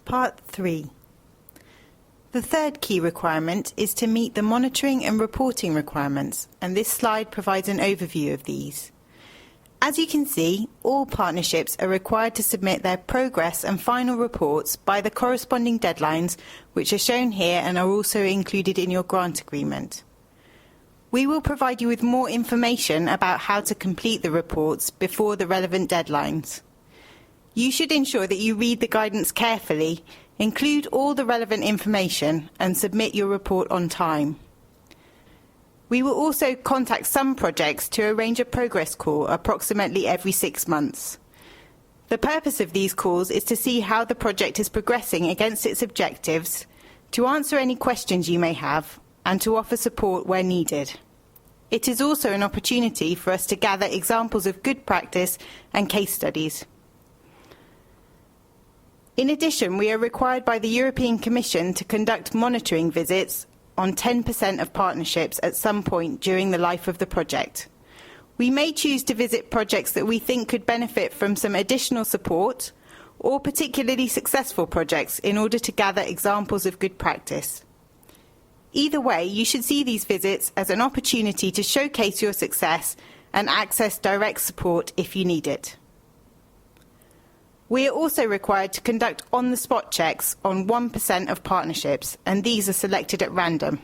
Part 3. The third key requirement is to meet the monitoring and reporting requirements, and this slide provides an overview of these. As you can see, all partnerships are required to submit their progress and final reports by the corresponding deadlines, which are shown here and are also included in your grant agreement. We will provide you with more information about how to complete the reports before the relevant deadlines. You should ensure that you read the guidance carefully, include all the relevant information, and submit your report on time. We will also contact some projects to arrange a progress call approximately every 6 months. The purpose of these calls is to see how the project is progressing against its objectives, to answer any questions you may have, and to offer support where needed. It is also an opportunity for us to gather examples of good practice and case studies. In addition, we are required by the European Commission to conduct monitoring visits on 10% of partnerships at some point during the life of the project. We may choose to visit projects that we think could benefit from some additional support, or particularly successful projects, in order to gather examples of good practice. Either way, you should see these visits as an opportunity to showcase your success and access direct support if you need it. We are also required to conduct on-the-spot checks on 1% of partnerships, and these are selected at random.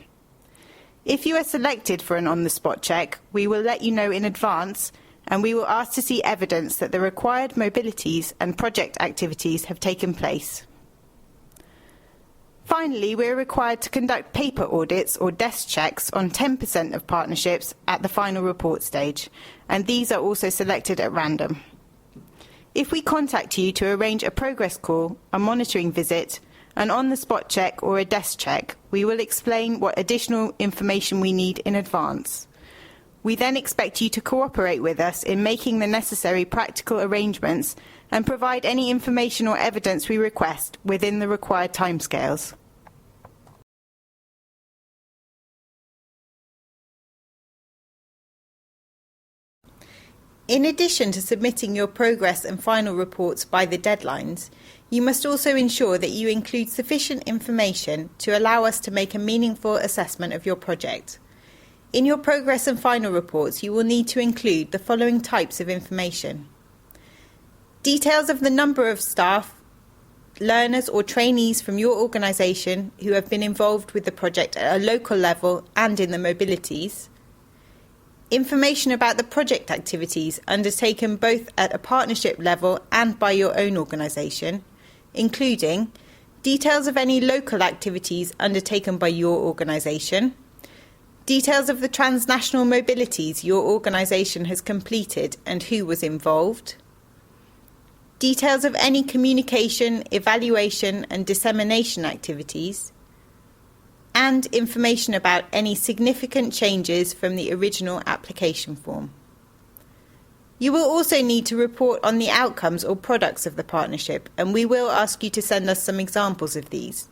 If you are selected for an on-the-spot check, we will let you know in advance, and we will ask to see evidence that the required mobilities and project activities have taken place. Finally, we are required to conduct paper audits or desk checks on 10% of partnerships at the final report stage, and these are also selected at random. If we contact you to arrange a progress call, a monitoring visit, an on-the-spot check or a desk check, we will explain what additional information we need in advance. We then expect you to cooperate with us in making the necessary practical arrangements and provide any information or evidence we request within the required timescales. In addition to submitting your progress and final reports by the deadlines, you must also ensure that you include sufficient information to allow us to make a meaningful assessment of your project. In your progress and final reports, you will need to include the following types of information: details of the number of staff, learners or trainees from your organisation who have been involved with the project at a local level and in the mobilities, information about the project activities undertaken both at a partnership level and by your own organisation, including details of any local activities undertaken by your organisation, details of the transnational mobilities your organisation has completed and who was involved, details of any communication, evaluation and dissemination activities, and information about any significant changes from the original application form. You will also need to report on the outcomes or products of the partnership, and we will ask you to send us some examples of these.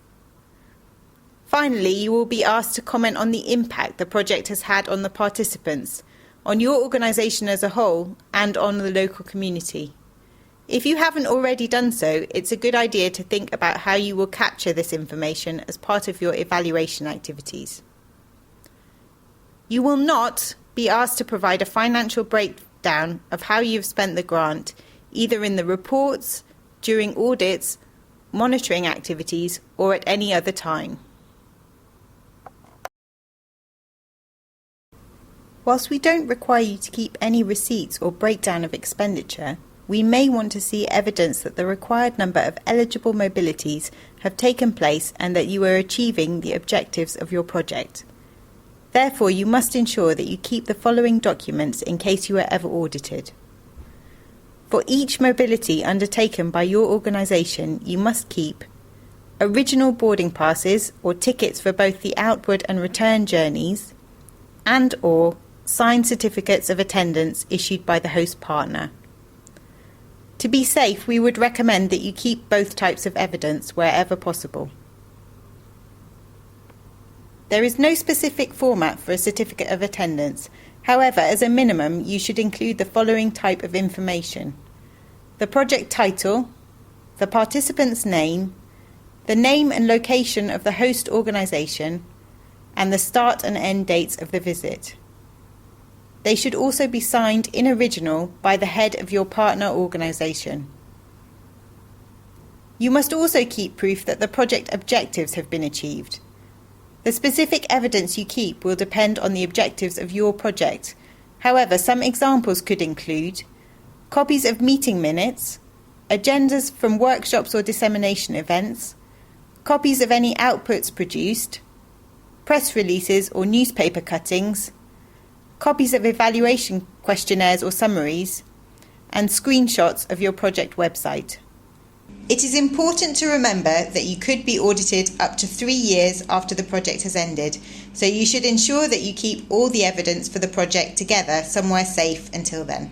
Finally, you will be asked to comment on the impact the project has had on the participants, on your organisation as a whole, and on the local community. If you haven't already done so, it's a good idea to think about how you will capture this information as part of your evaluation activities. You will not be asked to provide a financial breakdown of how you've spent the grant, either in the reports, during audits, monitoring activities, or at any other time. Whilst we don't require you to keep any receipts or breakdown of expenditure, we may want to see evidence that the required number of eligible mobilities have taken place and that you are achieving the objectives of your project. Therefore, you must ensure that you keep the following documents in case you are ever audited. For each mobility undertaken by your organisation, you must keep original boarding passes or tickets for both the outward and return journeys, and/or signed certificates of attendance issued by the host partner. To be safe, we would recommend that you keep both types of evidence wherever possible. There is no specific format for a certificate of attendance. However, as a minimum, you should include the following type of information: the project title, the participant's name, the name and location of the host organisation, and the start and end dates of the visit. They should also be signed in original by the head of your partner organisation. You must also keep proof that the project objectives have been achieved. The specific evidence you keep will depend on the objectives of your project. However, some examples could include copies of meeting minutes, agendas from workshops or dissemination events, copies of any outputs produced, press releases or newspaper cuttings, copies of evaluation questionnaires or summaries, and screenshots of your project website. It is important to remember that you could be audited up to 3 years after the project has ended, so you should ensure that you keep all the evidence for the project together somewhere safe until then.